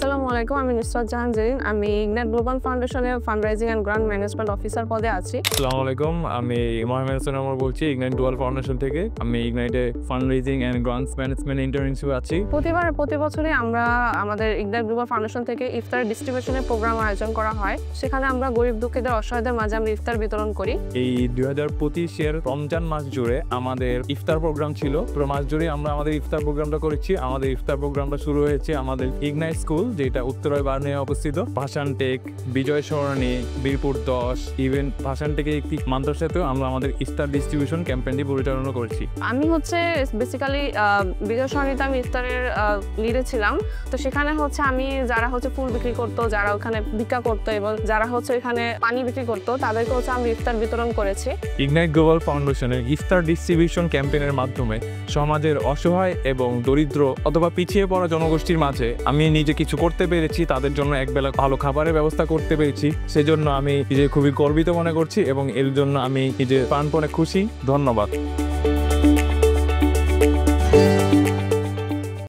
আসসালামু আলাইকুম, আমি নুসরাত জাহান জেরিন। আমি ইগনাইট গ্লোবাল ফাউন্ডেশনের fundraising and grant management officer পদে আছি। আসসালামু আলাইকুম, আমি মোহাম্মদ হোসেন আমর বলছি ইগনাইট গ্লোবাল ফাউন্ডেশন থেকে। আমি ইগনাইটে fundraising and grants management intern হিসেবে আছি। প্রতি বছরই আমরা আমাদের ইগনাইট গ্লোবাল ফাউন্ডেশন থেকে ইফতার ডিস্ট্রিবিউশনের প্রোগ্রাম আয়োজন করা হয়। সেখানে আমরা গরিব দুঃখীদের, অসহায়দের মাঝে আমরা ইফতার বিতরণ করি। এই 2025-এর রমজান মাস জুড়ে আমাদের ইফতার প্রোগ্রাম ছিল। পুরো মাস জুড়ে আমরা আমাদের ইফতার প্রোগ্রামটা করেছি। আমাদের ইফতার প্রোগ্রামটা শুরু হয়েছে আমাদের ইগনাইট স্কুল, যেটা উত্তরায় বার্নিয়ায় অবস্থিত। ভাসানটেক, বিজয় সরণি, বীরপুর 10, ইভেন ভাসানটেকে একটি মাদ্রাসাতেও আমরা আমাদের ইফতার ডিস্ট্রিবিউশন ক্যাম্পেইনটি পরিচালনা করেছি। আমি বেসিক্যালি বিজয় সরণিতে আমি ইফতারের লিডে ছিলাম। তো সেখানে আমি যারা ফুল বিক্রি করতো, যারা ওখানে ভিক্ষা করতো এবং যারা এখানে পানি বিক্রি করতো, তাদেরকে আমি ইফতার বিতরণ করেছি। ইগনাইট গ্লোবাল ফাউন্ডেশনের ইফতার ডিস্ট্রিবিউশন ক্যাম্পেইনের মাধ্যমে সমাজের অসহায় এবং দরিদ্র অথবা পিছিয়ে পড়া জনগোষ্ঠীর মাঝে আমি নিজে কিছু করতে পেরেছি। তাদের জন্য একবেলা ভালো খাবারের ব্যবস্থা করতে পেরেছি। সেজন্য আমি নিজে খুবই গর্বিত মনে করছি এবং এর জন্য আমি নিজে প্রাণপণে খুশি। ধন্যবাদ।